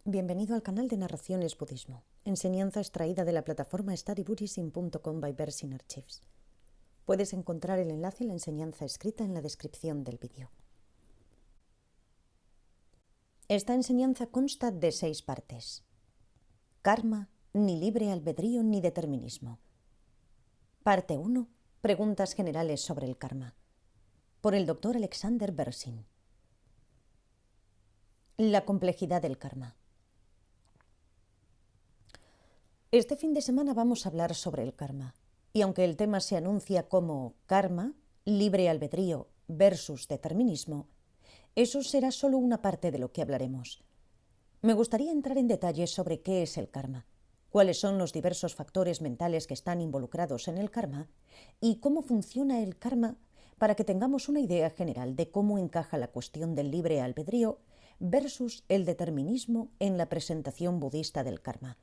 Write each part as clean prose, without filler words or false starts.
Bienvenido al canal de Narraciones Budismo, enseñanza extraída de la plataforma studybuddhism.com by Bersin Archives. Puedes encontrar el enlace y la enseñanza escrita en la descripción del vídeo. Esta enseñanza consta de 6 partes. Karma, ni libre albedrío ni determinismo. Parte 1. Preguntas generales sobre el karma. Por el Dr. Alexander Bersin. La complejidad del karma. Este fin de semana vamos a hablar sobre el karma, y aunque el tema se anuncia como karma, libre albedrío versus determinismo, eso será solo una parte de lo que hablaremos. Me gustaría entrar en detalles sobre qué es el karma, cuáles son los diversos factores mentales que están involucrados en el karma y cómo funciona el karma para que tengamos una idea general de cómo encaja la cuestión del libre albedrío versus el determinismo en la presentación budista del karma.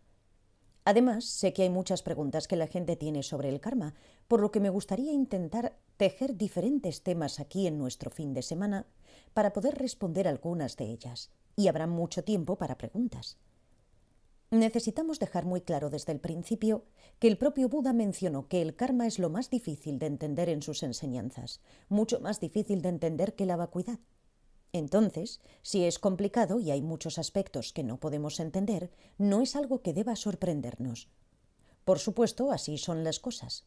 Además, sé que hay muchas preguntas que la gente tiene sobre el karma, por lo que me gustaría intentar tejer diferentes temas aquí en nuestro fin de semana para poder responder algunas de ellas, y habrá mucho tiempo para preguntas. Necesitamos dejar muy claro desde el principio que el propio Buda mencionó que el karma es lo más difícil de entender en sus enseñanzas, mucho más difícil de entender que la vacuidad. Entonces, si es complicado y hay muchos aspectos que no podemos entender, no es algo que deba sorprendernos. Por supuesto, así son las cosas.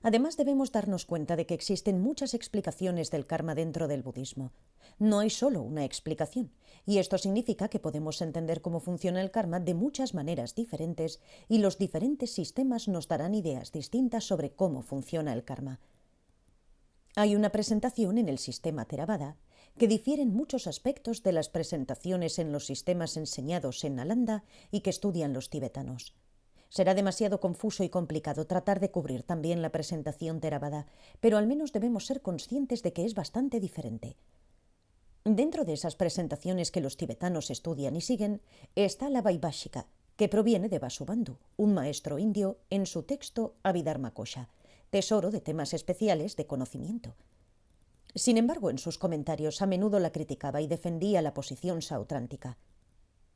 Además, debemos darnos cuenta de que existen muchas explicaciones del karma dentro del budismo. No hay solo una explicación, y esto significa que podemos entender cómo funciona el karma de muchas maneras diferentes, y los diferentes sistemas nos darán ideas distintas sobre cómo funciona el karma. Hay una presentación en el sistema Theravada que difiere en muchos aspectos de las presentaciones en los sistemas enseñados en Nalanda y que estudian los tibetanos. Será demasiado confuso y complicado tratar de cubrir también la presentación Theravada, pero al menos debemos ser conscientes de que es bastante diferente. Dentro de esas presentaciones que los tibetanos estudian y siguen, está la Vaibhashika, que proviene de Vasubandhu, un maestro indio, en su texto Abhidharmakosha, tesoro de temas especiales de conocimiento. Sin embargo, en sus comentarios a menudo la criticaba y defendía la posición sautrántica.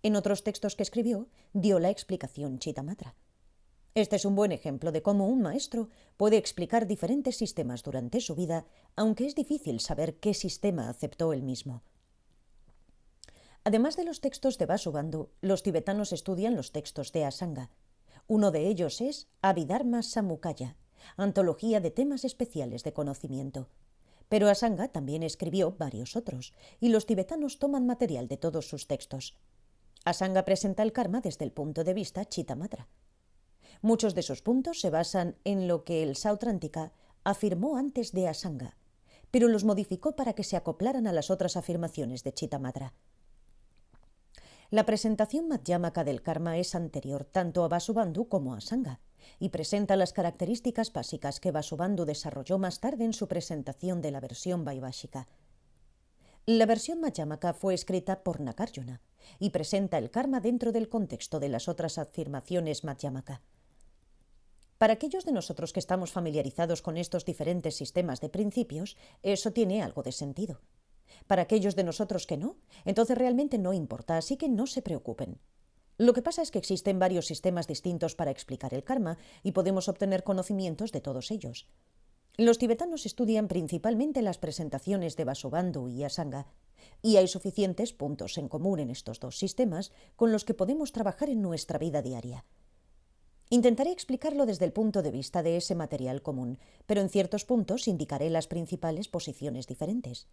En otros textos que escribió, dio la explicación Chittamatra. Este es un buen ejemplo de cómo un maestro puede explicar diferentes sistemas durante su vida, aunque es difícil saber qué sistema aceptó él mismo. Además de los textos de Vasubandhu, los tibetanos estudian los textos de Asanga. Uno de ellos es Abhidharma Samuccaya, antología de temas especiales de conocimiento. Pero Asanga también escribió varios otros, y los tibetanos toman material de todos sus textos. Asanga presenta el karma desde el punto de vista Chittamatra. Muchos de sus puntos se basan en lo que el Sautrantika afirmó antes de Asanga, pero los modificó para que se acoplaran a las otras afirmaciones de Chittamatra. La presentación madhyamaka del karma es anterior tanto a Vasubandhu como a Asanga, y presenta las características básicas que Vasubandhu desarrolló más tarde en su presentación de la versión Vaibhashika. La versión madhyamaka fue escrita por Nagarjuna y presenta el karma dentro del contexto de las otras afirmaciones madhyamaka. Para aquellos de nosotros que estamos familiarizados con estos diferentes sistemas de principios, eso tiene algo de sentido. Para aquellos de nosotros que no, entonces realmente no importa, así que no se preocupen. Lo que pasa es que existen varios sistemas distintos para explicar el karma y podemos obtener conocimientos de todos ellos. Los tibetanos estudian principalmente las presentaciones de Vasubandhu y Asanga, y hay suficientes puntos en común en estos dos sistemas con los que podemos trabajar en nuestra vida diaria. Intentaré explicarlo desde el punto de vista de ese material común, pero en ciertos puntos indicaré las principales posiciones diferentes.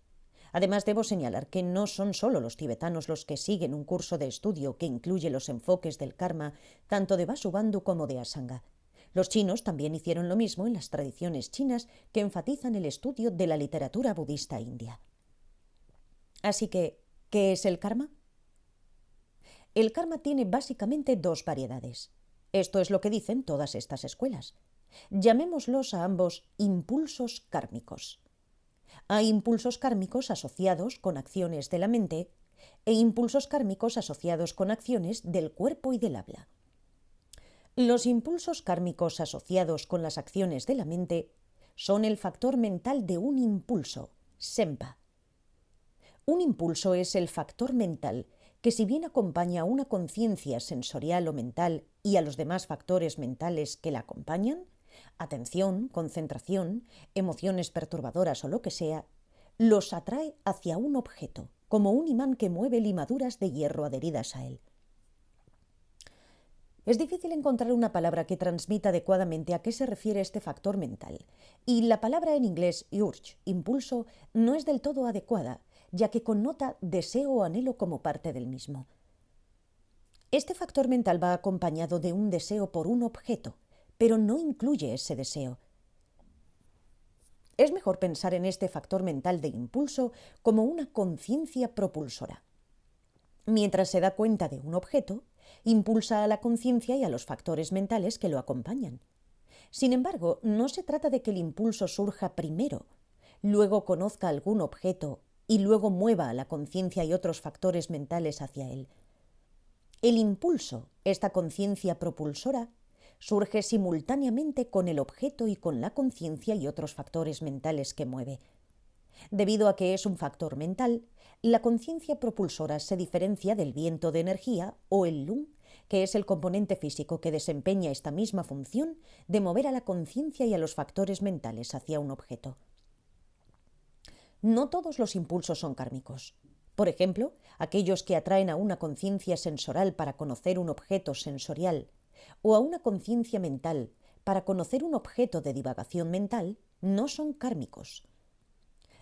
Además, debo señalar que no son solo los tibetanos los que siguen un curso de estudio que incluye los enfoques del karma tanto de Vasubandhu como de Asanga. Los chinos también hicieron lo mismo en las tradiciones chinas que enfatizan el estudio de la literatura budista india. Así que, ¿qué es el karma? El karma tiene básicamente 2 variedades. Esto es lo que dicen todas estas escuelas. Llamémoslos a ambos impulsos kármicos. Hay impulsos kármicos asociados con acciones de la mente e impulsos kármicos asociados con acciones del cuerpo y del habla. Los impulsos kármicos asociados con las acciones de la mente son el factor mental de un impulso, sempa. Un impulso es el factor mental que si bien acompaña a una conciencia sensorial o mental y a los demás factores mentales que la acompañan, atención, concentración, emociones perturbadoras o lo que sea, los atrae hacia un objeto, como un imán que mueve limaduras de hierro adheridas a él. Es difícil encontrar una palabra que transmita adecuadamente a qué se refiere este factor mental, y la palabra en inglés urge, impulso, no es del todo adecuada, ya que connota deseo o anhelo como parte del mismo. Este factor mental va acompañado de un deseo por un objeto, pero no incluye ese deseo. Es mejor pensar en este factor mental de impulso como una conciencia propulsora. Mientras se da cuenta de un objeto, impulsa a la conciencia y a los factores mentales que lo acompañan. Sin embargo, no se trata de que el impulso surja primero, luego conozca algún objeto y luego mueva a la conciencia y otros factores mentales hacia él. El impulso, esta conciencia propulsora, surge simultáneamente con el objeto y con la conciencia y otros factores mentales que mueve. Debido a que es un factor mental, la conciencia propulsora se diferencia del viento de energía o el lung, que es el componente físico que desempeña esta misma función de mover a la conciencia y a los factores mentales hacia un objeto. No todos los impulsos son kármicos. Por ejemplo, aquellos que atraen a una conciencia sensorial para conocer un objeto sensorial o a una conciencia mental para conocer un objeto de divagación mental no son kármicos.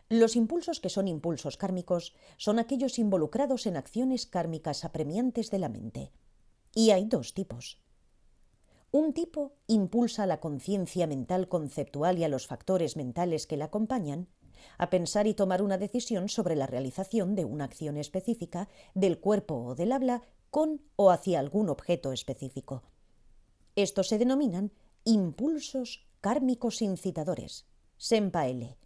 Los impulsos que son impulsos kármicos son aquellos involucrados en acciones kármicas apremiantes de la mente. Y hay dos tipos. Un tipo impulsa a la conciencia mental conceptual y a los factores mentales que la acompañan a pensar y tomar una decisión sobre la realización de una acción específica del cuerpo o del habla con o hacia algún objeto específico. Estos se denominan impulsos kármicos incitadores, Senpa-L,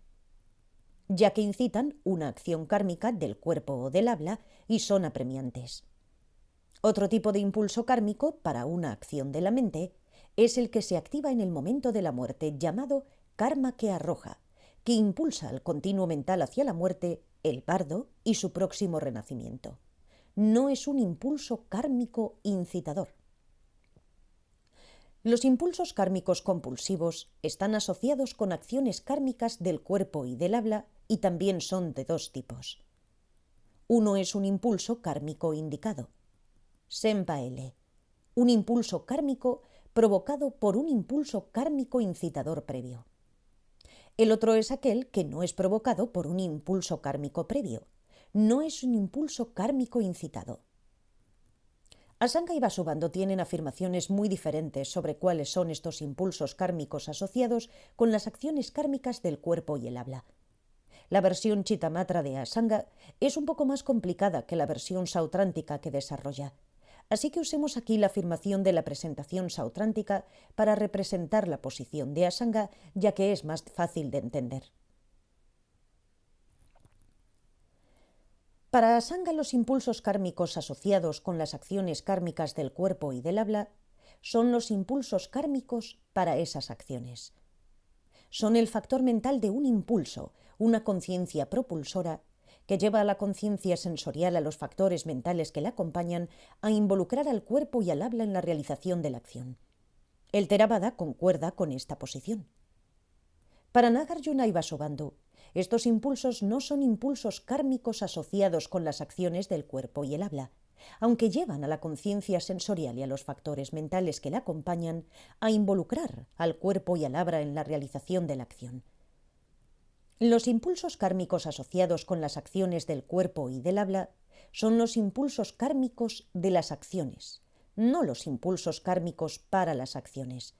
ya que incitan una acción kármica del cuerpo o del habla y son apremiantes. Otro tipo de impulso kármico para una acción de la mente es el que se activa en el momento de la muerte, llamado karma que arroja, que impulsa al continuo mental hacia la muerte, el bardo y su próximo renacimiento. No es un impulso kármico incitador. Los impulsos kármicos compulsivos están asociados con acciones kármicas del cuerpo y del habla y también son de dos tipos. Uno es un impulso kármico indicado, Senpa-L, un impulso kármico provocado por un impulso kármico incitador previo. El otro es aquel que no es provocado por un impulso kármico previo, no es un impulso kármico incitado. Asanga y Vasubandhu tienen afirmaciones muy diferentes sobre cuáles son estos impulsos kármicos asociados con las acciones kármicas del cuerpo y el habla. La versión Chittamatra de Asanga es un poco más complicada que la versión sautrántica que desarrolla. Así que usemos aquí la afirmación de la presentación sautrántica para representar la posición de Asanga, ya que es más fácil de entender. Para Asanga, los impulsos kármicos asociados con las acciones kármicas del cuerpo y del habla son los impulsos kármicos para esas acciones. Son el factor mental de un impulso, una conciencia propulsora, que lleva a la conciencia sensorial a los factores mentales que la acompañan a involucrar al cuerpo y al habla en la realización de la acción. El Theravada concuerda con esta posición. Para Nagarjuna y Vasubandhu, estos impulsos no son impulsos kármicos asociados con las acciones del cuerpo y el habla, aunque llevan a la conciencia sensorial y a los factores mentales que la acompañan a involucrar al cuerpo y al habla en la realización de la acción. Los impulsos kármicos asociados con las acciones del cuerpo y del habla son los impulsos kármicos de las acciones, no los impulsos kármicos para las acciones.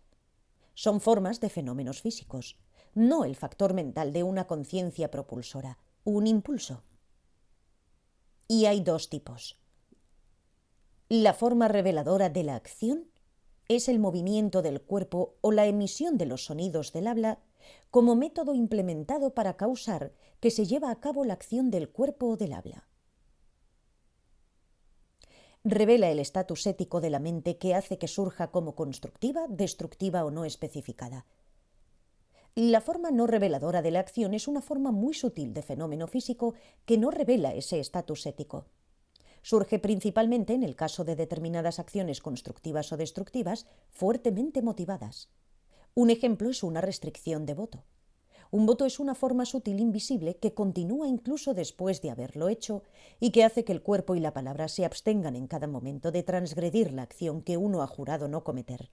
Son formas de fenómenos físicos, no el factor mental de una conciencia propulsora, un impulso. Y hay dos tipos. La forma reveladora de la acción es el movimiento del cuerpo o la emisión de los sonidos del habla como método implementado para causar que se lleva a cabo la acción del cuerpo o del habla. Revela el estatus ético de la mente que hace que surja como constructiva, destructiva o no especificada. La forma no reveladora de la acción es una forma muy sutil de fenómeno físico que no revela ese estatus ético. Surge principalmente en el caso de determinadas acciones constructivas o destructivas fuertemente motivadas. Un ejemplo es una restricción de voto. Un voto es una forma sutil invisible que continúa incluso después de haberlo hecho y que hace que el cuerpo y la palabra se abstengan en cada momento de transgredir la acción que uno ha jurado no cometer.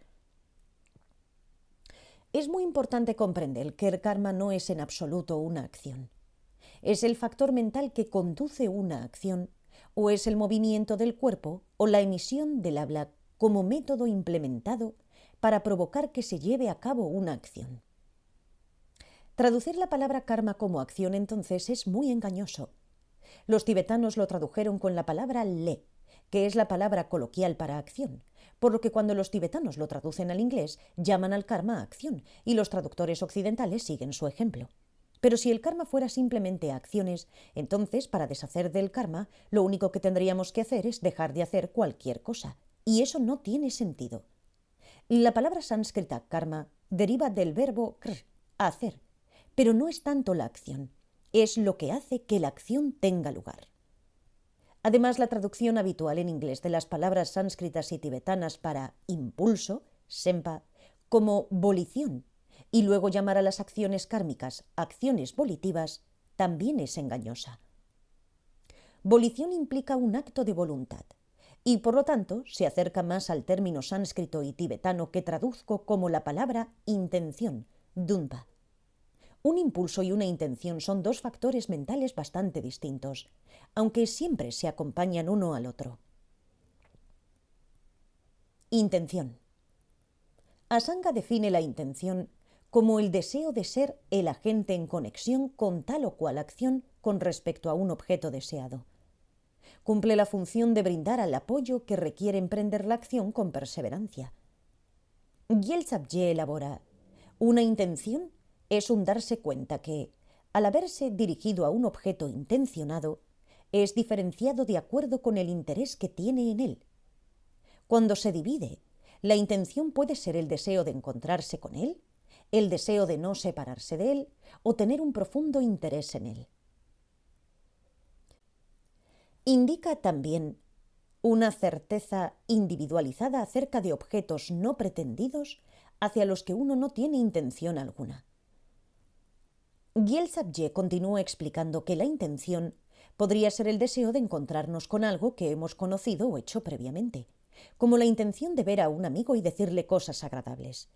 Es muy importante comprender que el karma no es en absoluto una acción. Es el factor mental que conduce una acción, o es el movimiento del cuerpo o la emisión del habla como método implementado para provocar que se lleve a cabo una acción. Traducir la palabra karma como acción entonces es muy engañoso. Los tibetanos lo tradujeron con la palabra le, que es la palabra coloquial para acción, por lo que cuando los tibetanos lo traducen al inglés, llaman al karma acción, y los traductores occidentales siguen su ejemplo. Pero si el karma fuera simplemente acciones, entonces, para deshacer del karma, lo único que tendríamos que hacer es dejar de hacer cualquier cosa, y eso no tiene sentido. La palabra sánscrita karma deriva del verbo kr, hacer, pero no es tanto la acción, es lo que hace que la acción tenga lugar. Además, la traducción habitual en inglés de las palabras sánscritas y tibetanas para impulso, sempa, como volición, y luego llamar a las acciones kármicas acciones volitivas, también es engañosa. Volición implica un acto de voluntad, y por lo tanto se acerca más al término sánscrito y tibetano que traduzco como la palabra intención, dunpa. Un impulso y una intención son dos factores mentales bastante distintos, aunque siempre se acompañan uno al otro. Intención. Asanga define la intención como el deseo de ser el agente en conexión con tal o cual acción con respecto a un objeto deseado. Cumple la función de brindar el apoyo que requiere emprender la acción con perseverancia. Gyaltsab-ye elabora: una intención es un darse cuenta que, al haberse dirigido a un objeto intencionado, es diferenciado de acuerdo con el interés que tiene en él. Cuando se divide, la intención puede ser el deseo de encontrarse con él, el deseo de no separarse de él o tener un profundo interés en él. Indica también una certeza individualizada acerca de objetos no pretendidos hacia los que uno no tiene intención alguna. Gyaltsab-ye continúa explicando que la intención podría ser el deseo de encontrarnos con algo que hemos conocido o hecho previamente, como la intención de ver a un amigo y decirle cosas agradables.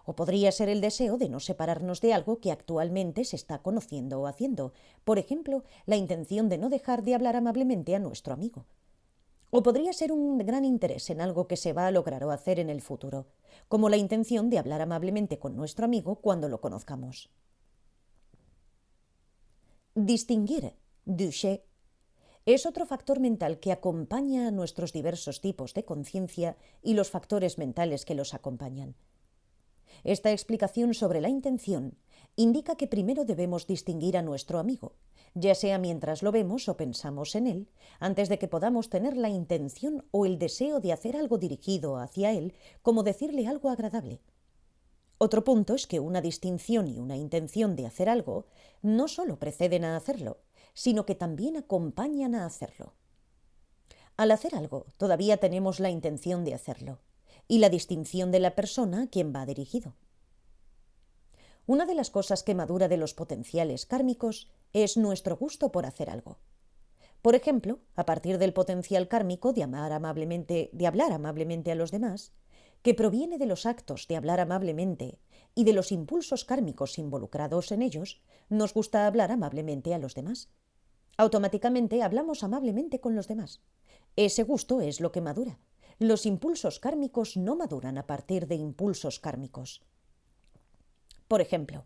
O podría ser el deseo de no separarnos de algo que actualmente se está conociendo o haciendo, por ejemplo, la intención de no dejar de hablar amablemente a nuestro amigo. O podría ser un gran interés en algo que se va a lograr o hacer en el futuro, como la intención de hablar amablemente con nuestro amigo cuando lo conozcamos. Distinguir, duché, es otro factor mental que acompaña a nuestros diversos tipos de conciencia y los factores mentales que los acompañan. Esta explicación sobre la intención indica que primero debemos distinguir a nuestro amigo, ya sea mientras lo vemos o pensamos en él, antes de que podamos tener la intención o el deseo de hacer algo dirigido hacia él, como decirle algo agradable. Otro punto es que una distinción y una intención de hacer algo no solo preceden a hacerlo, sino que también acompañan a hacerlo. Al hacer algo, todavía tenemos la intención de hacerlo y la distinción de la persona a quien va dirigido. Una de las cosas que madura de los potenciales kármicos es nuestro gusto por hacer algo. Por ejemplo, a partir del potencial kármico de hablar amablemente a los demás, que proviene de los actos de hablar amablemente y de los impulsos kármicos involucrados en ellos, nos gusta hablar amablemente a los demás. Automáticamente hablamos amablemente con los demás. Ese gusto es lo que madura. Los impulsos kármicos no maduran a partir de impulsos kármicos. Por ejemplo,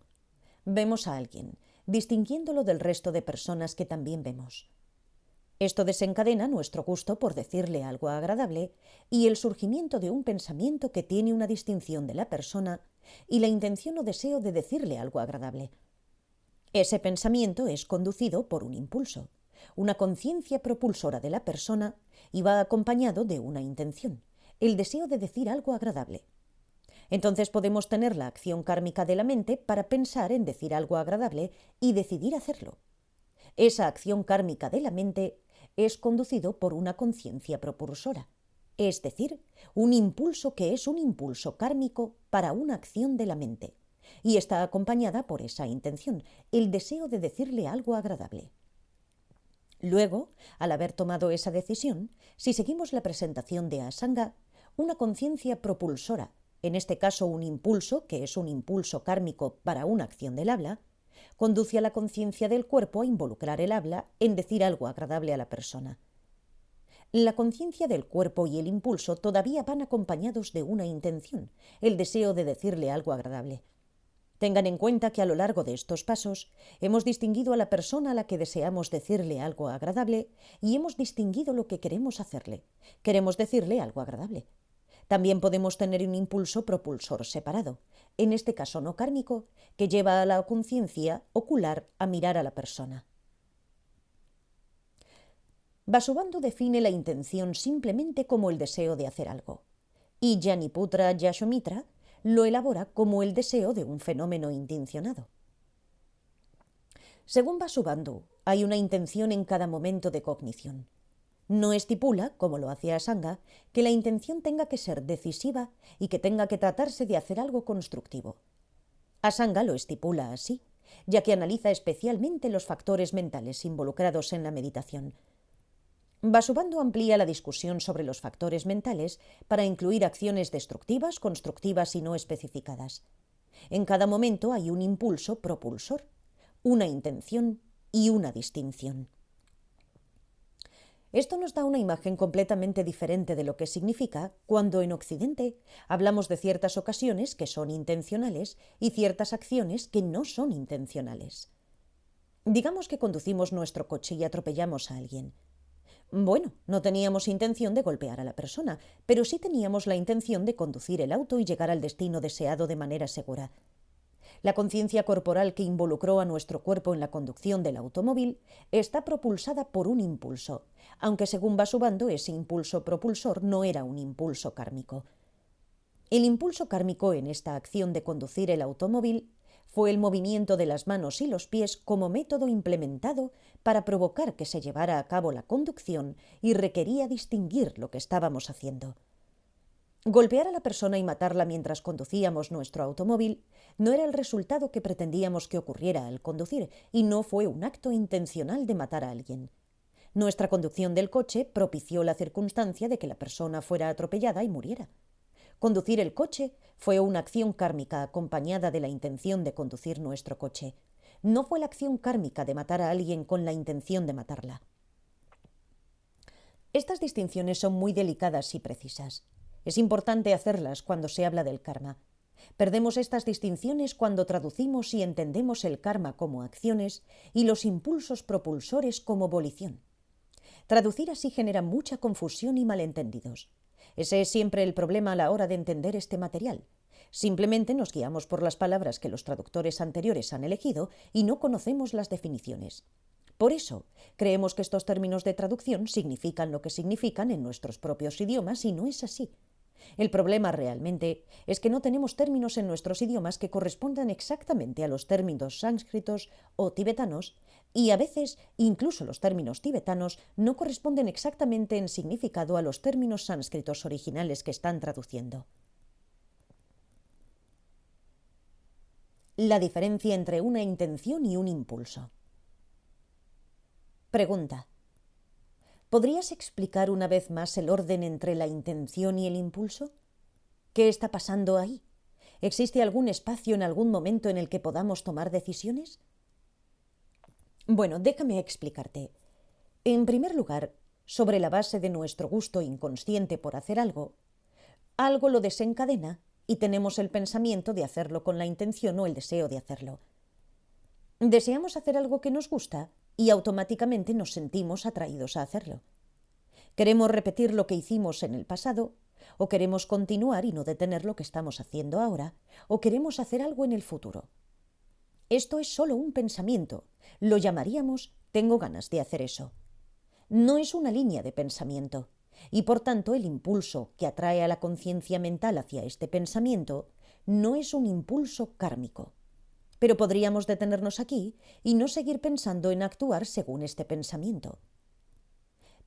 vemos a alguien, distinguiéndolo del resto de personas que también vemos. Esto desencadena nuestro gusto por decirle algo agradable y el surgimiento de un pensamiento que tiene una distinción de la persona y la intención o deseo de decirle algo agradable. Ese pensamiento es conducido por un impulso, una conciencia propulsora de la persona y va acompañado de una intención, el deseo de decir algo agradable. Entonces podemos tener la acción kármica de la mente para pensar en decir algo agradable y decidir hacerlo. Esa acción kármica de la mente es conducido por una conciencia propulsora, es decir, un impulso que es un impulso kármico para una acción de la mente, y está acompañada por esa intención, el deseo de decirle algo agradable. Luego, al haber tomado esa decisión, si seguimos la presentación de Asanga, una conciencia propulsora, en este caso un impulso, que es un impulso kármico para una acción del habla, conduce a la conciencia del cuerpo a involucrar el habla en decir algo agradable a la persona. La conciencia del cuerpo y el impulso todavía van acompañados de una intención, el deseo de decirle algo agradable. Tengan en cuenta que a lo largo de estos pasos hemos distinguido a la persona a la que deseamos decirle algo agradable y hemos distinguido lo que queremos hacerle. Queremos decirle algo agradable. También podemos tener un impulso propulsor separado, en este caso no kármico, que lleva a la conciencia ocular a mirar a la persona. Vasubandhu define la intención simplemente como el deseo de hacer algo, y Janiputra Yashomitra lo elabora como el deseo de un fenómeno intencionado. Según Vasubandhu, hay una intención en cada momento de cognición. No estipula, como lo hace Asanga, que la intención tenga que ser decisiva y que tenga que tratarse de hacer algo constructivo. Asanga lo estipula así, ya que analiza especialmente los factores mentales involucrados en la meditación. Vasubandhu amplía la discusión sobre los factores mentales para incluir acciones destructivas, constructivas y no especificadas. En cada momento hay un impulso propulsor, una intención y una distinción. Esto nos da una imagen completamente diferente de lo que significa cuando en Occidente hablamos de ciertas ocasiones que son intencionales y ciertas acciones que no son intencionales. Digamos que conducimos nuestro coche y atropellamos a alguien. Bueno, no teníamos intención de golpear a la persona, pero sí teníamos la intención de conducir el auto y llegar al destino deseado de manera segura. La conciencia corporal que involucró a nuestro cuerpo en la conducción del automóvil está propulsada por un impulso, aunque según Vasubandhu ese impulso propulsor no era un impulso kármico. El impulso kármico en esta acción de conducir el automóvil fue el movimiento de las manos y los pies como método implementado para provocar que se llevara a cabo la conducción y requería distinguir lo que estábamos haciendo. Golpear a la persona y matarla mientras conducíamos nuestro automóvil no era el resultado que pretendíamos que ocurriera al conducir y no fue un acto intencional de matar a alguien. Nuestra conducción del coche propició la circunstancia de que la persona fuera atropellada y muriera. Conducir el coche fue una acción kármica acompañada de la intención de conducir nuestro coche. No fue la acción kármica de matar a alguien con la intención de matarla. Estas distinciones son muy delicadas y precisas. Es importante hacerlas cuando se habla del karma. Perdemos estas distinciones cuando traducimos y entendemos el karma como acciones y los impulsos propulsores como volición. Traducir así genera mucha confusión y malentendidos. Ese es siempre el problema a la hora de entender este material. Simplemente nos guiamos por las palabras que los traductores anteriores han elegido y no conocemos las definiciones. Por eso, creemos que estos términos de traducción significan lo que significan en nuestros propios idiomas y no es así. El problema realmente es que no tenemos términos en nuestros idiomas que correspondan exactamente a los términos sánscritos o tibetanos y a veces incluso los términos tibetanos no corresponden exactamente en significado a los términos sánscritos originales que están traduciendo. La diferencia entre una intención y un impulso. Pregunta: ¿podrías explicar una vez más el orden entre la intención y el impulso? ¿Qué está pasando ahí? ¿Existe algún espacio en algún momento en el que podamos tomar decisiones? Bueno, déjame explicarte. En primer lugar, sobre la base de nuestro gusto inconsciente por hacer algo lo desencadena y tenemos el pensamiento de hacerlo con la intención o el deseo de hacerlo. Deseamos hacer algo que nos gusta y automáticamente nos sentimos atraídos a hacerlo. Queremos repetir lo que hicimos en el pasado, o queremos continuar y no detener lo que estamos haciendo ahora, o queremos hacer algo en el futuro. Esto es solo un pensamiento. Lo llamaríamos «tengo ganas de hacer eso». No es una línea de pensamiento, y por tanto el impulso que atrae a la conciencia mental hacia este pensamiento no es un impulso kármico. Pero podríamos detenernos aquí y no seguir pensando en actuar según este pensamiento.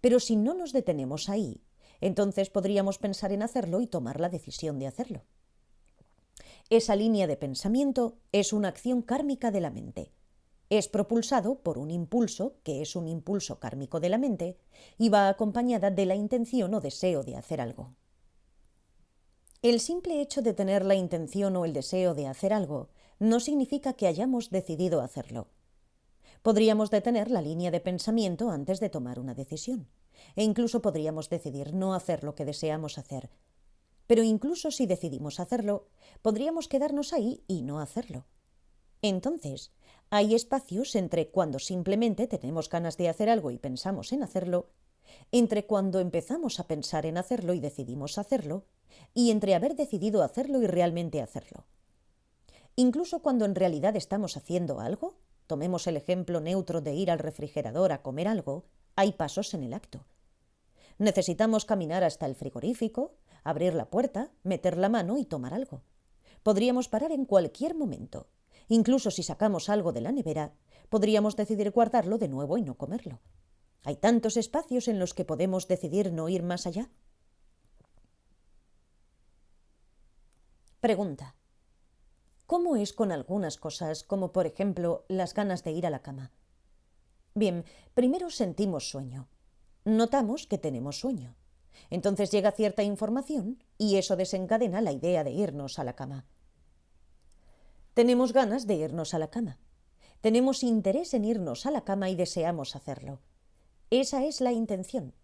Pero si no nos detenemos ahí, entonces podríamos pensar en hacerlo y tomar la decisión de hacerlo. Esa línea de pensamiento es una acción kármica de la mente. Es propulsado por un impulso, que es un impulso kármico de la mente, y va acompañada de la intención o deseo de hacer algo. El simple hecho de tener la intención o el deseo de hacer algo no significa que hayamos decidido hacerlo. Podríamos detener la línea de pensamiento antes de tomar una decisión, e incluso podríamos decidir no hacer lo que deseamos hacer. Pero incluso si decidimos hacerlo, podríamos quedarnos ahí y no hacerlo. Entonces, hay espacios entre cuando simplemente tenemos ganas de hacer algo y pensamos en hacerlo, entre cuando empezamos a pensar en hacerlo y decidimos hacerlo, y entre haber decidido hacerlo y realmente hacerlo. Incluso cuando en realidad estamos haciendo algo, tomemos el ejemplo neutro de ir al refrigerador a comer algo, hay pasos en el acto. Necesitamos caminar hasta el frigorífico, abrir la puerta, meter la mano y tomar algo. Podríamos parar en cualquier momento. Incluso si sacamos algo de la nevera, podríamos decidir guardarlo de nuevo y no comerlo. Hay tantos espacios en los que podemos decidir no ir más allá. Pregunta: ¿cómo es con algunas cosas, como por ejemplo las ganas de ir a la cama? Bien, primero sentimos sueño. Notamos que tenemos sueño. Entonces llega cierta información y eso desencadena la idea de irnos a la cama. Tenemos ganas de irnos a la cama. Tenemos interés en irnos a la cama y deseamos hacerlo. Esa es la intención.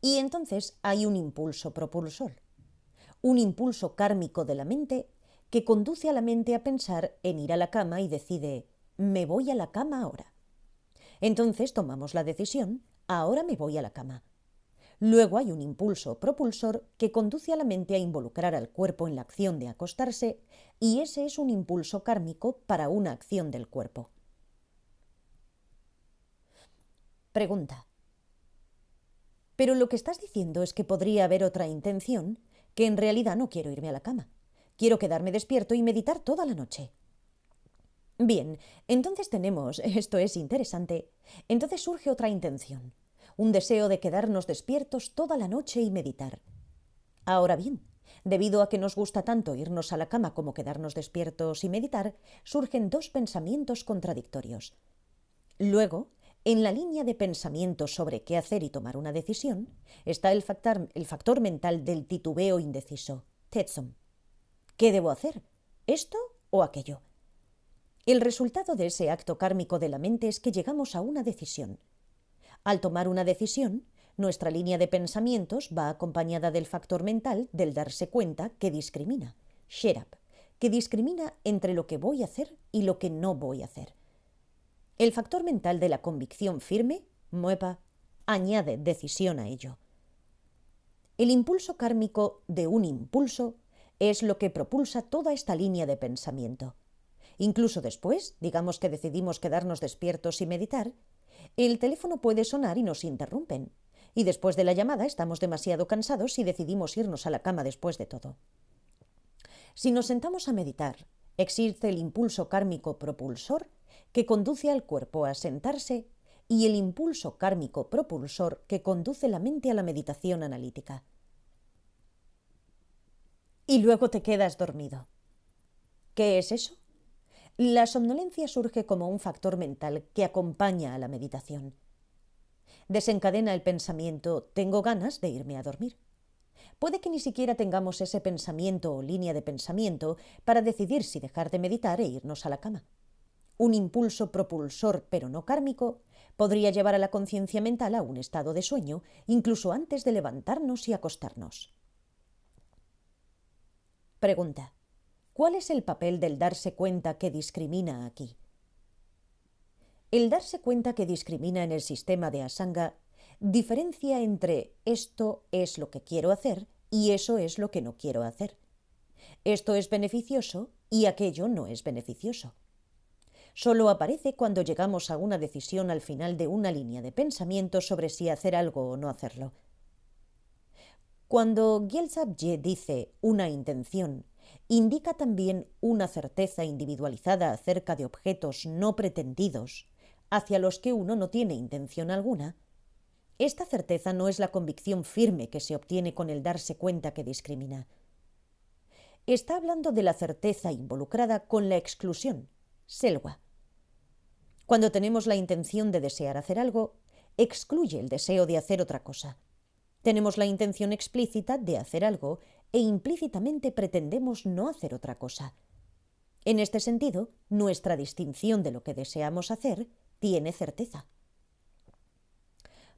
Y entonces hay un impulso propulsor, un impulso kármico de la mente que conduce a la mente a pensar en ir a la cama y decide: me voy a la cama ahora. Entonces tomamos la decisión: ahora me voy a la cama. Luego hay un impulso propulsor que conduce a la mente a involucrar al cuerpo en la acción de acostarse, y ese es un impulso kármico para una acción del cuerpo. Pregunta: pero lo que estás diciendo es que podría haber otra intención, que en realidad no quiero irme a la cama. Quiero quedarme despierto y meditar toda la noche. Bien, entonces esto es interesante, entonces surge otra intención, un deseo de quedarnos despiertos toda la noche y meditar. Ahora bien, debido a que nos gusta tanto irnos a la cama como quedarnos despiertos y meditar, surgen dos pensamientos contradictorios. Luego, en la línea de pensamiento sobre qué hacer y tomar una decisión, está el factor mental del titubeo indeciso, Tetsom. ¿Qué debo hacer? ¿Esto o aquello? El resultado de ese acto kármico de la mente es que llegamos a una decisión. Al tomar una decisión, nuestra línea de pensamientos va acompañada del factor mental del darse cuenta que discrimina, Sherab, que discrimina entre lo que voy a hacer y lo que no voy a hacer. El factor mental de la convicción firme, Muepa, añade decisión a ello. El impulso kármico de un impulso es lo que propulsa toda esta línea de pensamiento. Incluso después, digamos que decidimos quedarnos despiertos y meditar, el teléfono puede sonar y nos interrumpen. Y después de la llamada estamos demasiado cansados y decidimos irnos a la cama después de todo. Si nos sentamos a meditar, existe el impulso kármico propulsor que conduce al cuerpo a sentarse y el impulso kármico propulsor que conduce la mente a la meditación analítica. Y luego te quedas dormido. ¿Qué es eso? La somnolencia surge como un factor mental que acompaña a la meditación. Desencadena el pensamiento: tengo ganas de irme a dormir. Puede que ni siquiera tengamos ese pensamiento o línea de pensamiento para decidir si dejar de meditar e irnos a la cama. Un impulso propulsor, pero no kármico, podría llevar a la conciencia mental a un estado de sueño, incluso antes de levantarnos y acostarnos. Pregunta: ¿cuál es el papel del darse cuenta que discrimina aquí? El darse cuenta que discrimina en el sistema de Asanga diferencia entre esto es lo que quiero hacer y eso es lo que no quiero hacer. Esto es beneficioso y aquello no es beneficioso. Solo aparece cuando llegamos a una decisión al final de una línea de pensamiento sobre si hacer algo o no hacerlo. Cuando Gyaltsab-je dice una intención, indica también una certeza individualizada acerca de objetos no pretendidos, hacia los que uno no tiene intención alguna. Esta certeza no es la convicción firme que se obtiene con el darse cuenta que discrimina. Está hablando de la certeza involucrada con la exclusión, selwa. Cuando tenemos la intención de desear hacer algo, excluye el deseo de hacer otra cosa. Tenemos la intención explícita de hacer algo e implícitamente pretendemos no hacer otra cosa. En este sentido, nuestra distinción de lo que deseamos hacer tiene certeza.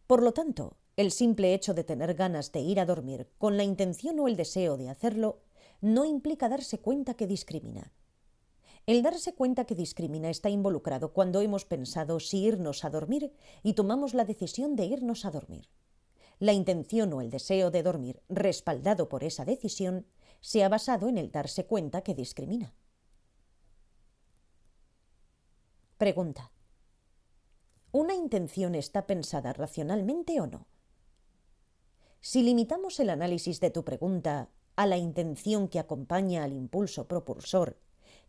Por lo tanto, el simple hecho de tener ganas de ir a dormir con la intención o el deseo de hacerlo no implica darse cuenta que discrimina. El darse cuenta que discrimina está involucrado cuando hemos pensado si irnos a dormir y tomamos la decisión de irnos a dormir. La intención o el deseo de dormir, respaldado por esa decisión, se ha basado en el darse cuenta que discrimina. Pregunta: ¿una intención está pensada racionalmente o no? Si limitamos el análisis de tu pregunta a la intención que acompaña al impulso propulsor,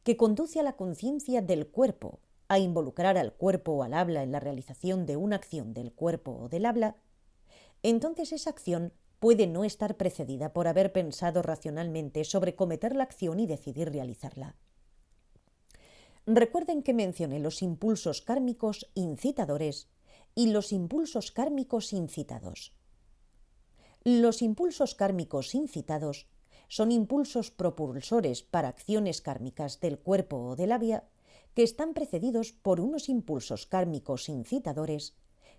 que conduce a la conciencia del cuerpo, a involucrar al cuerpo o al habla en la realización de una acción del cuerpo o del habla, entonces esa acción puede no estar precedida por haber pensado racionalmente sobre cometer la acción y decidir realizarla. Recuerden que mencioné los impulsos kármicos incitadores y los impulsos kármicos incitados. Los impulsos kármicos incitados son impulsos propulsores para acciones kármicas del cuerpo o del habla que están precedidos por unos impulsos kármicos incitadores,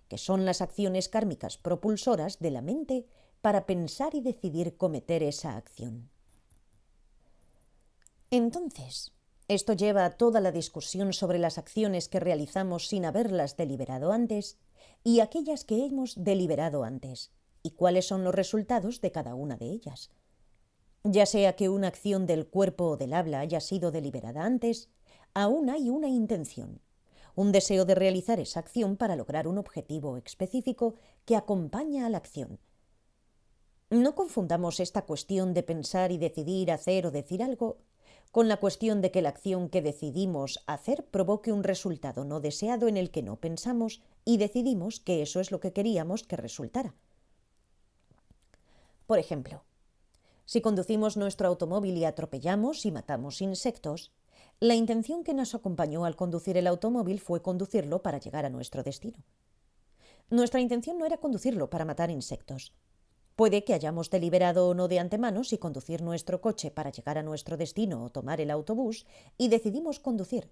que son las acciones kármicas propulsoras de la mente para pensar y decidir cometer esa acción. Entonces, esto lleva a toda la discusión sobre las acciones que realizamos sin haberlas deliberado antes y aquellas que hemos deliberado antes, y cuáles son los resultados de cada una de ellas. Ya sea que una acción del cuerpo o del habla haya sido deliberada antes, aún hay una intención, un deseo de realizar esa acción para lograr un objetivo específico que acompaña a la acción. No confundamos esta cuestión de pensar y decidir hacer o decir algo con la cuestión de que la acción que decidimos hacer provoque un resultado no deseado en el que no pensamos y decidimos que eso es lo que queríamos que resultara. Por ejemplo, si conducimos nuestro automóvil y atropellamos y matamos insectos, la intención que nos acompañó al conducir el automóvil fue conducirlo para llegar a nuestro destino. Nuestra intención no era conducirlo para matar insectos. Puede que hayamos deliberado o no de antemano si conducir nuestro coche para llegar a nuestro destino o tomar el autobús y decidimos conducir.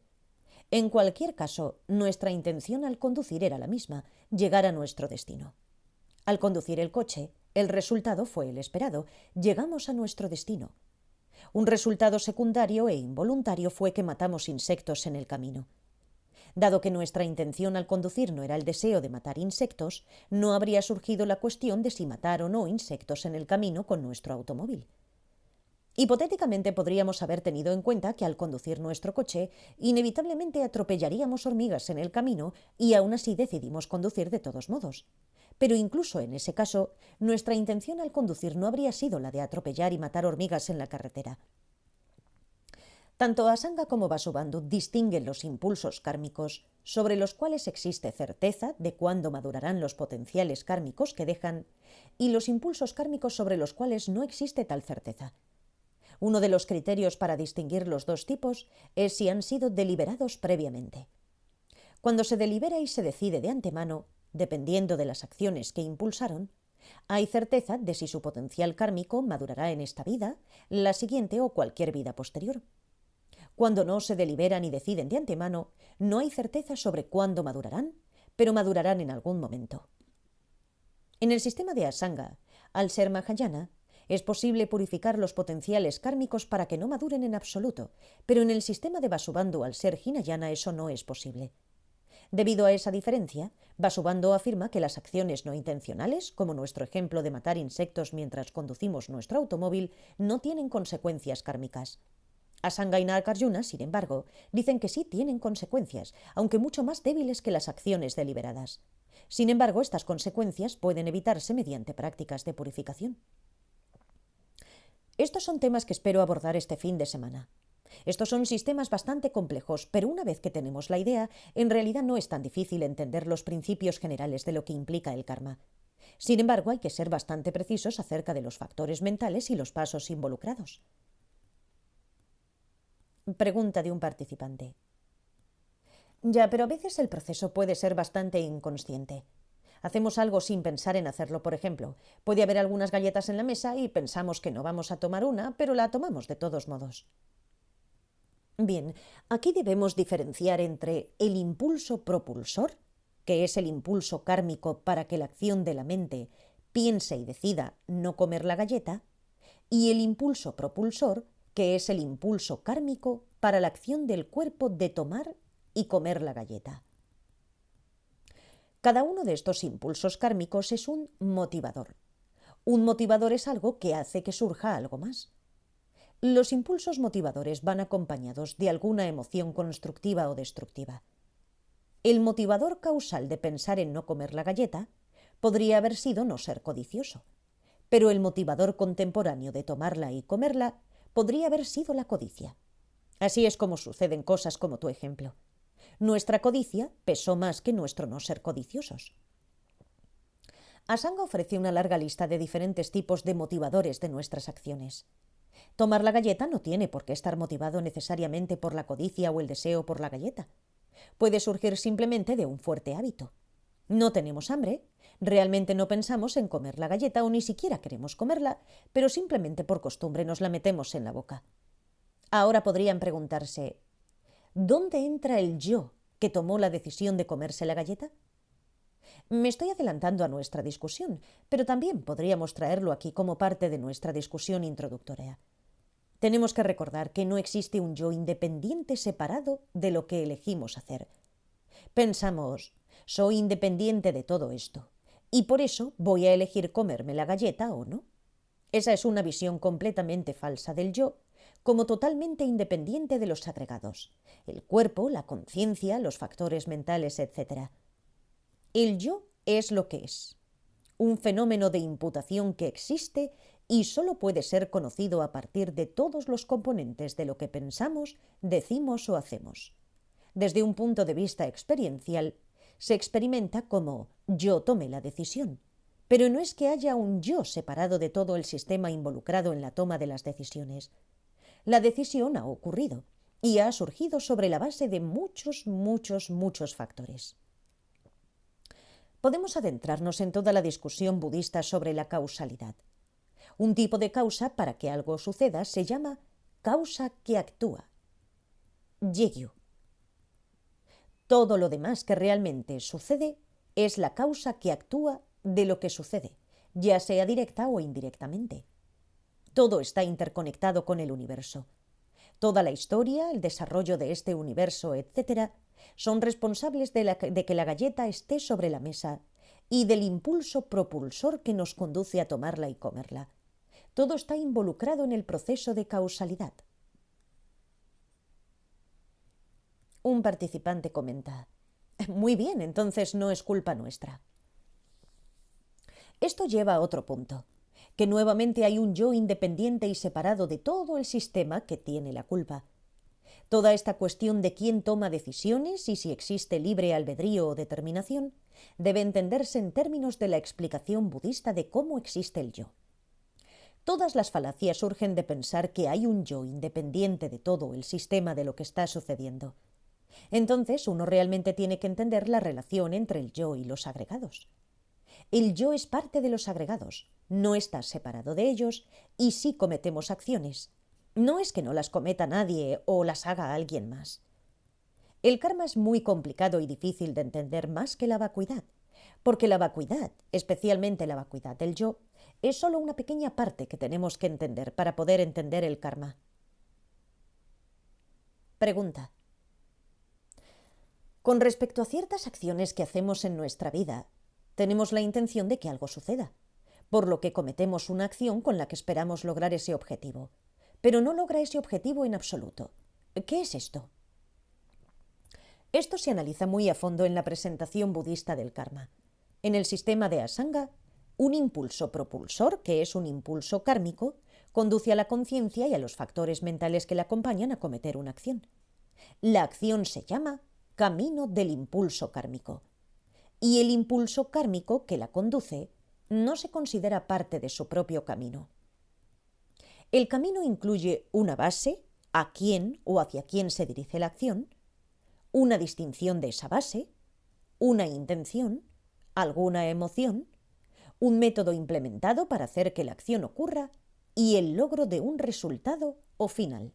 En cualquier caso, nuestra intención al conducir era la misma, llegar a nuestro destino. Al conducir el coche, el resultado fue el esperado, llegamos a nuestro destino. Un resultado secundario e involuntario fue que matamos insectos en el camino. Dado que nuestra intención al conducir no era el deseo de matar insectos, no habría surgido la cuestión de si matar o no insectos en el camino con nuestro automóvil. Hipotéticamente podríamos haber tenido en cuenta que al conducir nuestro coche, inevitablemente atropellaríamos hormigas en el camino y aún así decidimos conducir de todos modos. Pero incluso en ese caso, nuestra intención al conducir no habría sido la de atropellar y matar hormigas en la carretera. Tanto Asanga como Vasubandhu distinguen los impulsos kármicos sobre los cuales existe certeza de cuándo madurarán los potenciales kármicos que dejan y los impulsos kármicos sobre los cuales no existe tal certeza. Uno de los criterios para distinguir los dos tipos es si han sido deliberados previamente. Cuando se delibera y se decide de antemano, dependiendo de las acciones que impulsaron, hay certeza de si su potencial kármico madurará en esta vida, la siguiente o cualquier vida posterior. Cuando no se deliberan y deciden de antemano, no hay certeza sobre cuándo madurarán, pero madurarán en algún momento. En el sistema de Asanga, al ser Mahayana, es posible purificar los potenciales kármicos para que no maduren en absoluto, pero en el sistema de Vasubandhu, al ser Hinayana, eso no es posible. Debido a esa diferencia, Vasubandhu afirma que las acciones no intencionales, como nuestro ejemplo de matar insectos mientras conducimos nuestro automóvil, no tienen consecuencias kármicas. Asanga y Nagarjuna, sin embargo, dicen que sí tienen consecuencias, aunque mucho más débiles que las acciones deliberadas. Sin embargo, estas consecuencias pueden evitarse mediante prácticas de purificación. Estos son temas que espero abordar este fin de semana. Estos son sistemas bastante complejos, pero una vez que tenemos la idea, en realidad no es tan difícil entender los principios generales de lo que implica el karma. Sin embargo, hay que ser bastante precisos acerca de los factores mentales y los pasos involucrados. Pregunta de un participante. Ya, pero a veces el proceso puede ser bastante inconsciente. Hacemos algo sin pensar en hacerlo, por ejemplo. Puede haber algunas galletas en la mesa y pensamos que no vamos a tomar una, pero la tomamos de todos modos. Bien, aquí debemos diferenciar entre el impulso propulsor, que es el impulso kármico para que la acción de la mente piense y decida no comer la galleta, y el impulso propulsor, que es el impulso kármico para la acción del cuerpo de tomar y comer la galleta. Cada uno de estos impulsos kármicos es un motivador. Un motivador es algo que hace que surja algo más. Los impulsos motivadores van acompañados de alguna emoción constructiva o destructiva. El motivador causal de pensar en no comer la galleta podría haber sido no ser codicioso, pero el motivador contemporáneo de tomarla y comerla podría haber sido la codicia. Así es como suceden cosas como tu ejemplo. Nuestra codicia pesó más que nuestro no ser codiciosos. Asanga ofrece una larga lista de diferentes tipos de motivadores de nuestras acciones. Tomar la galleta no tiene por qué estar motivado necesariamente por la codicia o el deseo por la galleta. Puede surgir simplemente de un fuerte hábito. No tenemos hambre, realmente no pensamos en comer la galleta o ni siquiera queremos comerla, pero simplemente por costumbre nos la metemos en la boca. Ahora podrían preguntarse, ¿dónde entra el yo que tomó la decisión de comerse la galleta? Me estoy adelantando a nuestra discusión, pero también podríamos traerlo aquí como parte de nuestra discusión introductoria. Tenemos que recordar que no existe un yo independiente separado de lo que elegimos hacer. Pensamos, soy independiente de todo esto, y por eso voy a elegir comerme la galleta o no. Esa es una visión completamente falsa del yo, como totalmente independiente de los agregados, el cuerpo, la conciencia, los factores mentales, etc. El yo es lo que es, un fenómeno de imputación que existe y solo puede ser conocido a partir de todos los componentes de lo que pensamos, decimos o hacemos. Desde un punto de vista experiencial, se experimenta como yo tomé la decisión, pero no es que haya un yo separado de todo el sistema involucrado en la toma de las decisiones. La decisión ha ocurrido y ha surgido sobre la base de muchos factores. Podemos adentrarnos en toda la discusión budista sobre la causalidad. Un tipo de causa para que algo suceda se llama causa que actúa, Yegyu. Todo lo demás que realmente sucede es la causa que actúa de lo que sucede, ya sea directa o indirectamente. Todo está interconectado con el universo. Toda la historia, el desarrollo de este universo, etc., son responsables de que la galleta esté sobre la mesa y del impulso propulsor que nos conduce a tomarla y comerla. Todo está involucrado en el proceso de causalidad. Un participante comenta, muy bien, entonces no es culpa nuestra. Esto lleva a otro punto, que nuevamente hay un yo independiente y separado de todo el sistema que tiene la culpa. Toda esta cuestión de quién toma decisiones y si existe libre albedrío o determinación debe entenderse en términos de la explicación budista de cómo existe el yo. Todas las falacias surgen de pensar que hay un yo independiente de todo el sistema de lo que está sucediendo. Entonces uno realmente tiene que entender la relación entre el yo y los agregados. El yo es parte de los agregados, no está separado de ellos y sí cometemos acciones. No es que no las cometa nadie o las haga alguien más. El karma es muy complicado y difícil de entender más que la vacuidad, porque la vacuidad, especialmente la vacuidad del yo, es solo una pequeña parte que tenemos que entender para poder entender el karma. Pregunta. Con respecto a ciertas acciones que hacemos en nuestra vida, tenemos la intención de que algo suceda, por lo que cometemos una acción con la que esperamos lograr ese objetivo, pero no logra ese objetivo en absoluto. ¿Qué es esto? Esto se analiza muy a fondo en la presentación budista del karma. En el sistema de Asanga, un impulso propulsor, que es un impulso kármico, conduce a la conciencia y a los factores mentales que la acompañan a cometer una acción. La acción se llama camino del impulso kármico. Y el impulso kármico que la conduce no se considera parte de su propio camino. El camino incluye una base, a quién o hacia quién se dirige la acción, una distinción de esa base, una intención, alguna emoción, un método implementado para hacer que la acción ocurra y el logro de un resultado o final.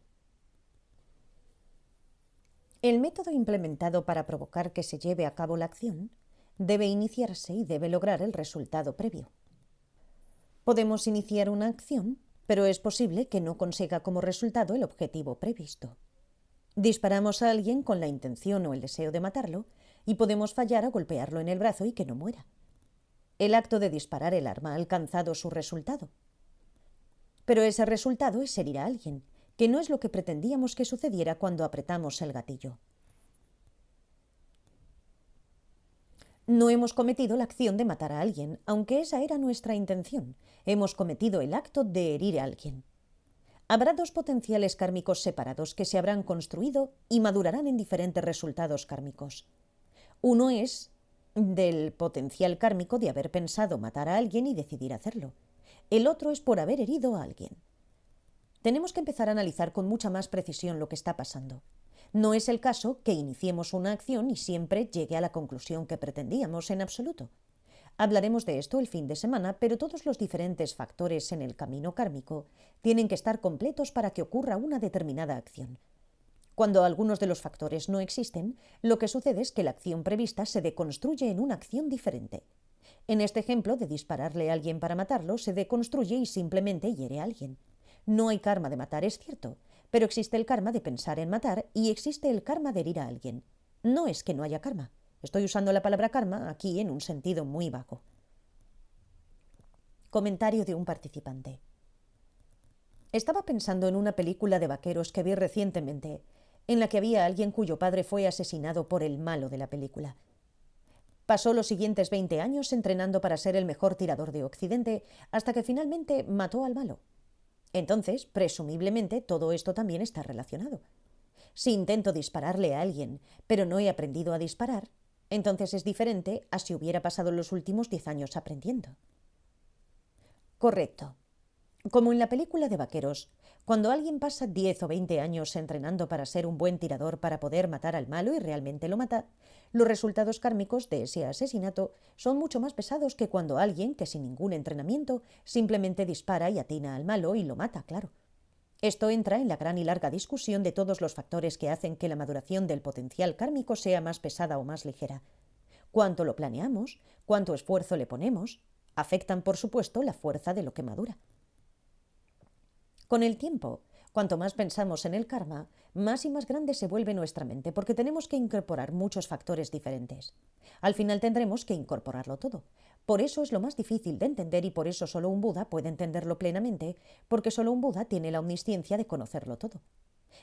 El método implementado para provocar que se lleve a cabo la acción debe iniciarse y debe lograr el resultado previo. Podemos iniciar una acción, pero es posible que no consiga como resultado el objetivo previsto. Disparamos a alguien con la intención o el deseo de matarlo y podemos fallar a golpearlo en el brazo y que no muera. El acto de disparar el arma ha alcanzado su resultado. Pero ese resultado es herir a alguien, que no es lo que pretendíamos que sucediera cuando apretamos el gatillo. No hemos cometido la acción de matar a alguien, aunque esa era nuestra intención. Hemos cometido el acto de herir a alguien. Habrá dos potenciales kármicos separados que se habrán construido y madurarán en diferentes resultados kármicos. Uno es del potencial kármico de haber pensado matar a alguien y decidir hacerlo. El otro es por haber herido a alguien. Tenemos que empezar a analizar con mucha más precisión lo que está pasando. No es el caso que iniciemos una acción y siempre llegue a la conclusión que pretendíamos en absoluto. Hablaremos de esto el fin de semana, pero todos los diferentes factores en el camino kármico tienen que estar completos para que ocurra una determinada acción. Cuando algunos de los factores no existen, lo que sucede es que la acción prevista se deconstruye en una acción diferente. En este ejemplo de dispararle a alguien para matarlo, se deconstruye y simplemente hiere a alguien. No hay karma de matar, es cierto, pero existe el karma de pensar en matar y existe el karma de herir a alguien. No es que no haya karma. Estoy usando la palabra karma aquí en un sentido muy vago. Comentario de un participante. Estaba pensando en una película de vaqueros que vi recientemente, en la que había alguien cuyo padre fue asesinado por el malo de la película. Pasó los siguientes 20 años entrenando para ser el mejor tirador de Occidente, hasta que finalmente mató al malo. Entonces, presumiblemente, todo esto también está relacionado. Si intento dispararle a alguien, pero no he aprendido a disparar, entonces es diferente a si hubiera pasado los últimos 10 años aprendiendo. Correcto. Como en la película de vaqueros, cuando alguien pasa 10 o 20 años entrenando para ser un buen tirador para poder matar al malo y realmente lo mata, los resultados kármicos de ese asesinato son mucho más pesados que cuando alguien, que sin ningún entrenamiento, simplemente dispara y atina al malo y lo mata, claro. Esto entra en la gran y larga discusión de todos los factores que hacen que la maduración del potencial kármico sea más pesada o más ligera. Cuánto lo planeamos, cuánto esfuerzo le ponemos, afectan, por supuesto, la fuerza de lo que madura. Con el tiempo, cuanto más pensamos en el karma, más y más grande se vuelve nuestra mente, porque tenemos que incorporar muchos factores diferentes. Al final tendremos que incorporarlo todo. Por eso es lo más difícil de entender y por eso solo un Buda puede entenderlo plenamente, porque solo un Buda tiene la omnisciencia de conocerlo todo.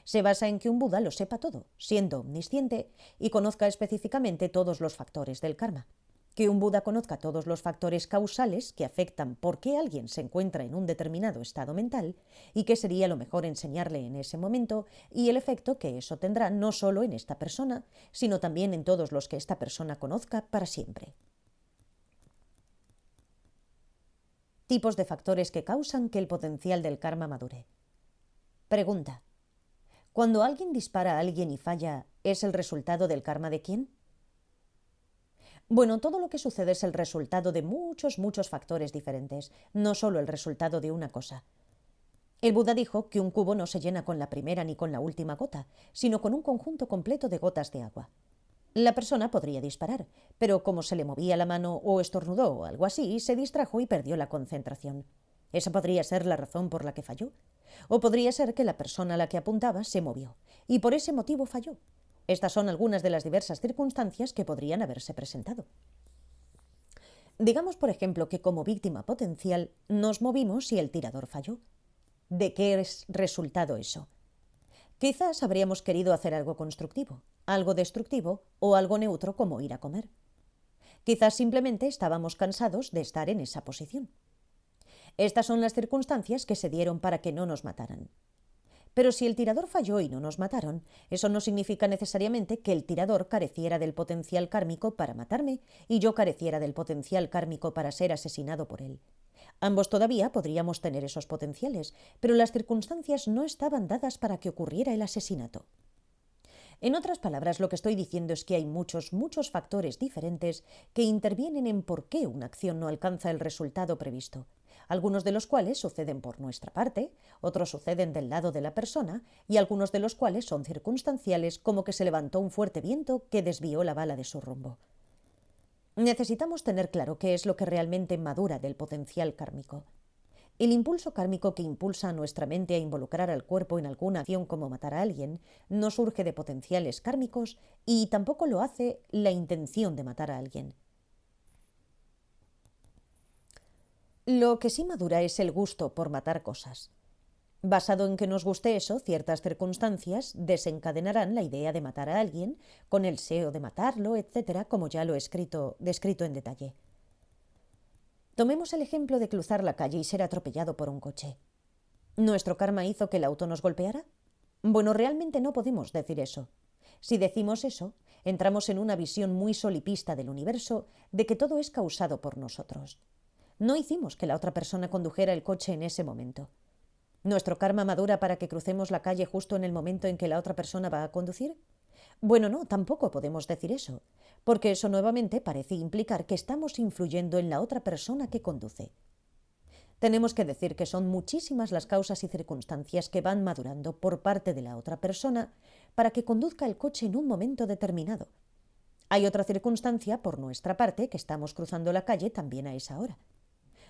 Se basa en que un Buda lo sepa todo, siendo omnisciente, y conozca específicamente todos los factores del karma. Que un Buda conozca todos los factores causales que afectan por qué alguien se encuentra en un determinado estado mental y qué sería lo mejor enseñarle en ese momento y el efecto que eso tendrá no solo en esta persona, sino también en todos los que esta persona conozca para siempre. Tipos de factores que causan que el potencial del karma madure. Pregunta. Cuando alguien dispara a alguien y falla, ¿es el resultado del karma de quién? Bueno, todo lo que sucede es el resultado de muchos factores diferentes, no solo el resultado de una cosa. El Buda dijo que un cubo no se llena con la primera ni con la última gota, sino con un conjunto completo de gotas de agua. La persona podría disparar, pero como se le movía la mano o estornudó o algo así, se distrajo y perdió la concentración. Esa podría ser la razón por la que falló. O podría ser que la persona a la que apuntaba se movió, y por ese motivo falló. Estas son algunas de las diversas circunstancias que podrían haberse presentado. Digamos, por ejemplo, que como víctima potencial nos movimos y el tirador falló. ¿De qué es resultado eso? Quizás habríamos querido hacer algo constructivo, algo destructivo o algo neutro como ir a comer. Quizás simplemente estábamos cansados de estar en esa posición. Estas son las circunstancias que se dieron para que no nos mataran. Pero si el tirador falló y no nos mataron, eso no significa necesariamente que el tirador careciera del potencial kármico para matarme y yo careciera del potencial kármico para ser asesinado por él. Ambos todavía podríamos tener esos potenciales, pero las circunstancias no estaban dadas para que ocurriera el asesinato. En otras palabras, lo que estoy diciendo es que hay muchos factores diferentes que intervienen en por qué una acción no alcanza el resultado previsto, algunos de los cuales suceden por nuestra parte, otros suceden del lado de la persona y algunos de los cuales son circunstanciales, como que se levantó un fuerte viento que desvió la bala de su rumbo. Necesitamos tener claro qué es lo que realmente madura del potencial kármico. El impulso kármico que impulsa a nuestra mente a involucrar al cuerpo en alguna acción como matar a alguien no surge de potenciales kármicos y tampoco lo hace la intención de matar a alguien. Lo que sí madura es el gusto por matar cosas. Basado en que nos guste eso, ciertas circunstancias desencadenarán la idea de matar a alguien, con el deseo de matarlo, etc., como ya lo he descrito en detalle. Tomemos el ejemplo de cruzar la calle y ser atropellado por un coche. ¿Nuestro karma hizo que el auto nos golpeara? Bueno, realmente no podemos decir eso. Si decimos eso, entramos en una visión muy solipista del universo de que todo es causado por nosotros. No hicimos que la otra persona condujera el coche en ese momento. ¿Nuestro karma madura para que crucemos la calle justo en el momento en que la otra persona va a conducir? Bueno, no, tampoco podemos decir eso, porque eso nuevamente parece implicar que estamos influyendo en la otra persona que conduce. Tenemos que decir que son muchísimas las causas y circunstancias que van madurando por parte de la otra persona para que conduzca el coche en un momento determinado. Hay otra circunstancia por nuestra parte que estamos cruzando la calle también a esa hora.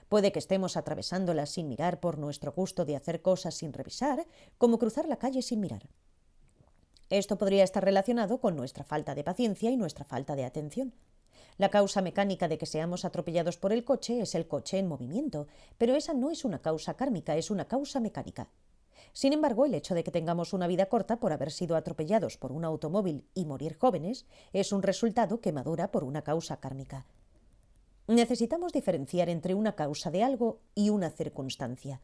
Puede que estemos atravesándola sin mirar por nuestro gusto de hacer cosas sin revisar, como cruzar la calle sin mirar. Esto podría estar relacionado con nuestra falta de paciencia y nuestra falta de atención. La causa mecánica de que seamos atropellados por el coche es el coche en movimiento, pero esa no es una causa kármica, es una causa mecánica. Sin embargo, el hecho de que tengamos una vida corta por haber sido atropellados por un automóvil y morir jóvenes es un resultado que madura por una causa kármica. Necesitamos diferenciar entre una causa de algo y una circunstancia,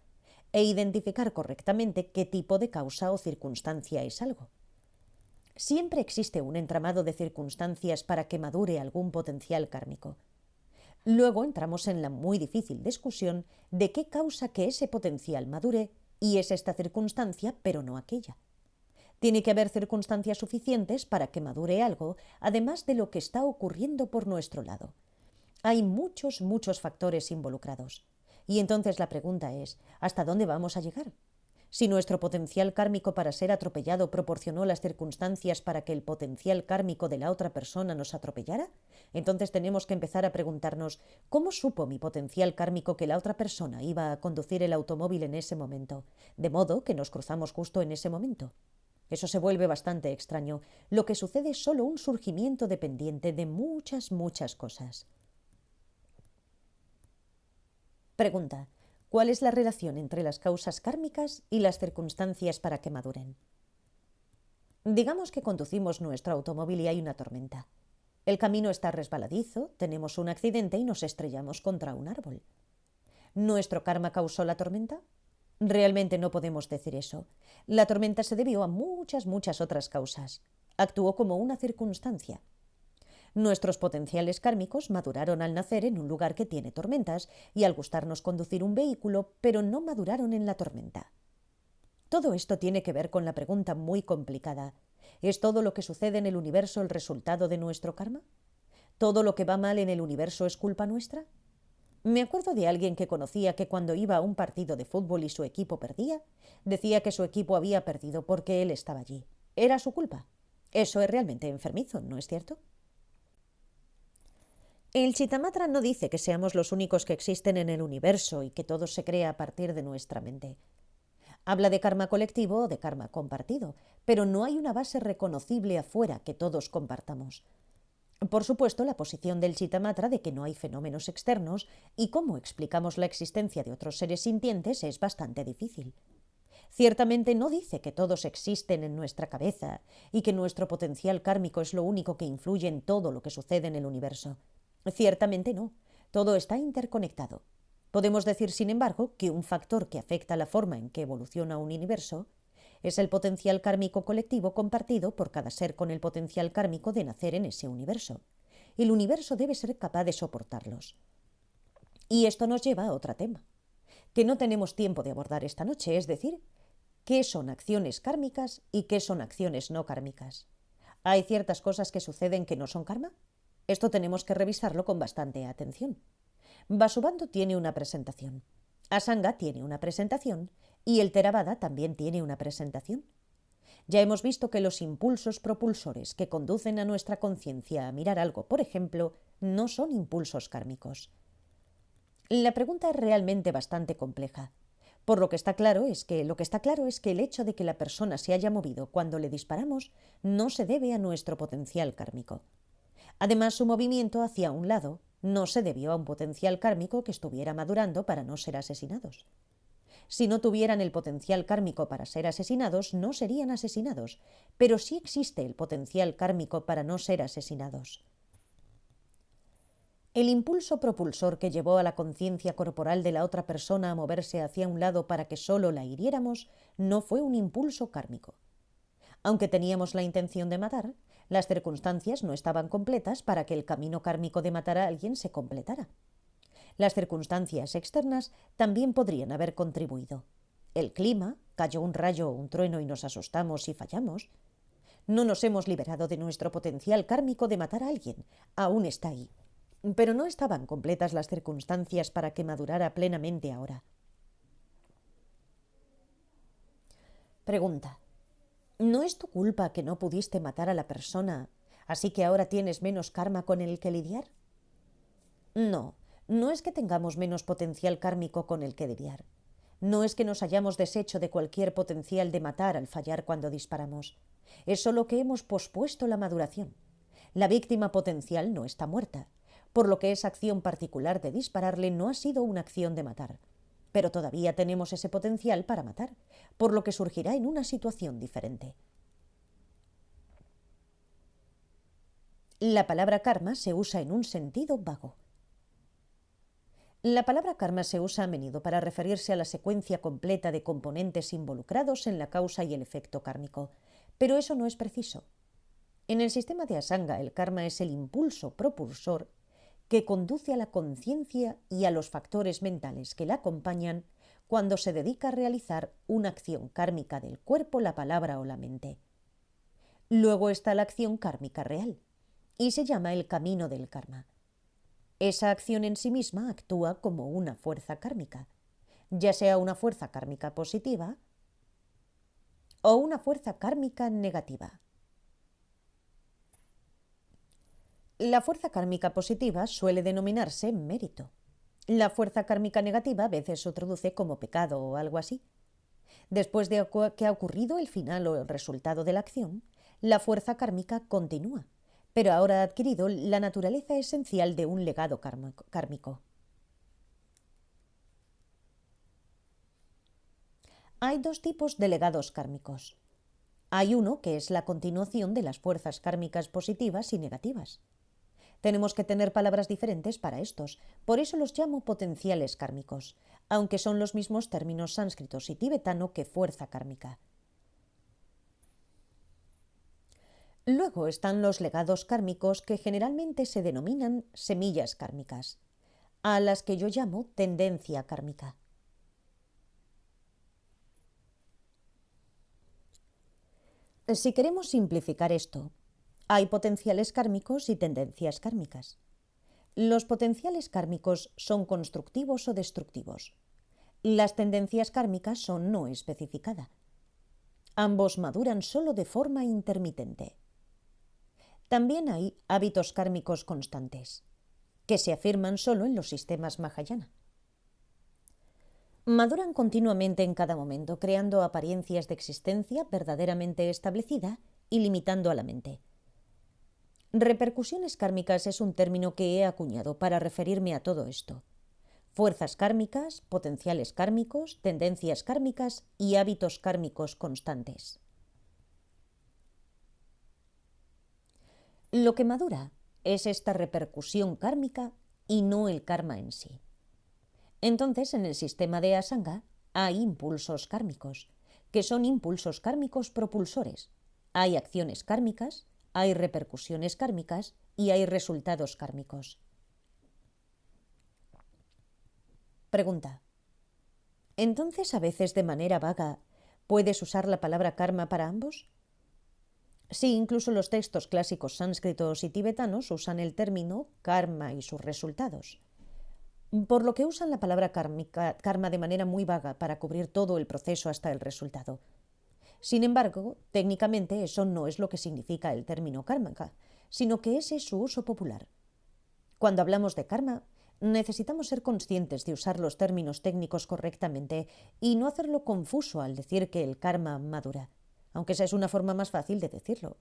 e identificar correctamente qué tipo de causa o circunstancia es algo. Siempre existe un entramado de circunstancias para que madure algún potencial kármico. Luego entramos en la muy difícil discusión de qué causa que ese potencial madure, y es esta circunstancia, pero no aquella. Tiene que haber circunstancias suficientes para que madure algo, además de lo que está ocurriendo por nuestro lado. Hay muchos factores involucrados. Y entonces la pregunta es, ¿hasta dónde vamos a llegar? Si nuestro potencial kármico para ser atropellado proporcionó las circunstancias para que el potencial kármico de la otra persona nos atropellara, entonces tenemos que empezar a preguntarnos, ¿cómo supo mi potencial kármico que la otra persona iba a conducir el automóvil en ese momento, de modo que nos cruzamos justo en ese momento? Eso se vuelve bastante extraño. Lo que sucede es solo un surgimiento dependiente de muchas cosas. Pregunta: ¿cuál es la relación entre las causas kármicas y las circunstancias para que maduren? Digamos que conducimos nuestro automóvil y hay una tormenta. El camino está resbaladizo, tenemos un accidente y nos estrellamos contra un árbol. ¿Nuestro karma causó la tormenta? Realmente no podemos decir eso. La tormenta se debió a muchas otras causas. Actuó como una circunstancia. Nuestros potenciales kármicos maduraron al nacer en un lugar que tiene tormentas y al gustarnos conducir un vehículo, pero no maduraron en la tormenta. Todo esto tiene que ver con la pregunta muy complicada: ¿es todo lo que sucede en el universo el resultado de nuestro karma? ¿Todo lo que va mal en el universo es culpa nuestra? Me acuerdo de alguien que conocía que cuando iba a un partido de fútbol y su equipo perdía, decía que su equipo había perdido porque él estaba allí. Era su culpa. Eso es realmente enfermizo, ¿no es cierto? El Chittamatra no dice que seamos los únicos que existen en el universo y que todo se crea a partir de nuestra mente. Habla de karma colectivo o de karma compartido, pero no hay una base reconocible afuera que todos compartamos. Por supuesto, la posición del Chittamatra de que no hay fenómenos externos y cómo explicamos la existencia de otros seres sintientes es bastante difícil. Ciertamente no dice que todos existen en nuestra cabeza y que nuestro potencial kármico es lo único que influye en todo lo que sucede en el universo. Ciertamente no, todo está interconectado. Podemos decir, sin embargo, que un factor que afecta la forma en que evoluciona un universo Es el potencial kármico colectivo compartido por cada ser con el potencial kármico de nacer en ese universo. El universo debe ser capaz de soportarlos. Y esto nos lleva a otro tema, que no tenemos tiempo de abordar esta noche, es decir, qué son acciones kármicas y qué son acciones no kármicas. ¿Hay ciertas cosas que suceden que no son karma? Esto tenemos que revisarlo con bastante atención. Vasubandhu tiene una presentación, Asanga tiene una presentación y el Theravada también tiene una presentación. Ya hemos visto que los impulsos propulsores que conducen a nuestra conciencia a mirar algo, por ejemplo, no son impulsos kármicos. La pregunta es realmente bastante compleja. Lo que está claro es que el hecho de que la persona se haya movido cuando le disparamos no se debe a nuestro potencial kármico. Además, su movimiento hacia un lado no se debió a un potencial kármico que estuviera madurando para no ser asesinados. Si no tuvieran el potencial kármico para ser asesinados, no serían asesinados, pero sí existe el potencial kármico para no ser asesinados. El impulso propulsor que llevó a la conciencia corporal de la otra persona a moverse hacia un lado para que solo la hiriéramos no fue un impulso kármico. Aunque teníamos la intención de matar, las circunstancias no estaban completas para que el camino kármico de matar a alguien se completara. Las circunstancias externas también podrían haber contribuido. El clima, cayó un rayo o un trueno y nos asustamos y fallamos. No nos hemos liberado de nuestro potencial kármico de matar a alguien, aún está ahí. Pero no estaban completas las circunstancias para que madurara plenamente ahora. Pregunta: ¿no es tu culpa que no pudiste matar a la persona, así que ahora tienes menos karma con el que lidiar? No, no es que tengamos menos potencial kármico con el que lidiar. No es que nos hayamos deshecho de cualquier potencial de matar al fallar cuando disparamos. Es solo que hemos pospuesto la maduración. La víctima potencial no está muerta, por lo que esa acción particular de dispararle no ha sido una acción de matar. Pero todavía tenemos ese potencial para matar, por lo que surgirá en una situación diferente. La palabra karma se usa en un sentido vago. La palabra karma se usa a menudo para referirse a la secuencia completa de componentes involucrados en la causa y el efecto kármico, pero eso no es preciso. En el sistema de Asanga, el karma es el impulso propulsor que conduce a la conciencia y a los factores mentales que la acompañan cuando se dedica a realizar una acción kármica del cuerpo, la palabra o la mente. Luego está la acción kármica real, y se llama el camino del karma. Esa acción en sí misma actúa como una fuerza kármica, ya sea una fuerza kármica positiva o una fuerza kármica negativa. La fuerza kármica positiva suele denominarse mérito. La fuerza kármica negativa a veces se traduce como pecado o algo así. Después de que ha ocurrido el final o el resultado de la acción, la fuerza kármica continúa, pero ahora ha adquirido la naturaleza esencial de un legado kármico. Hay dos tipos de legados kármicos. Hay uno que es la continuación de las fuerzas kármicas positivas y negativas. Tenemos que tener palabras diferentes para estos, por eso los llamo potenciales kármicos, aunque son los mismos términos sánscritos y tibetano que fuerza kármica. Luego están los legados kármicos que generalmente se denominan semillas kármicas, a las que yo llamo tendencia kármica. Si queremos simplificar esto, hay potenciales kármicos y tendencias kármicas. Los potenciales kármicos son constructivos o destructivos. Las tendencias kármicas son no especificadas. Ambos maduran solo de forma intermitente. También hay hábitos kármicos constantes, que se afirman solo en los sistemas Mahayana. Maduran continuamente en cada momento, creando apariencias de existencia verdaderamente establecida y limitando a la mente. Repercusiones kármicas es un término que he acuñado para referirme a todo esto. Fuerzas kármicas, potenciales kármicos, tendencias kármicas y hábitos kármicos constantes. Lo que madura es esta repercusión kármica y no el karma en sí. Entonces, en el sistema de Asanga hay impulsos kármicos, que son impulsos kármicos propulsores. Hay acciones kármicas, hay repercusiones kármicas y hay resultados kármicos. Pregunta. Entonces, a veces de manera vaga, ¿puedes usar la palabra karma para ambos? Sí, incluso los textos clásicos sánscritos y tibetanos usan el término karma y sus resultados, por lo que usan la palabra karma de manera muy vaga para cubrir todo el proceso hasta el resultado. Sin embargo, técnicamente eso no es lo que significa el término karma, sino que ese es su uso popular. Cuando hablamos de karma, necesitamos ser conscientes de usar los términos técnicos correctamente y no hacerlo confuso al decir que el karma madura, aunque esa es una forma más fácil de decirlo.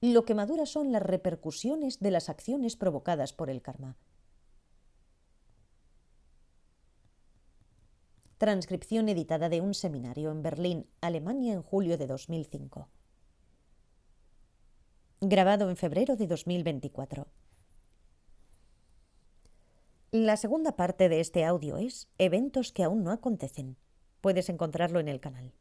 Lo que madura son las repercusiones de las acciones provocadas por el karma. Transcripción editada de un seminario en Berlín, Alemania, en julio de 2005. Grabado en febrero de 2024. La segunda parte de este audio es Eventos que aún no acontecen. Puedes encontrarlo en el canal.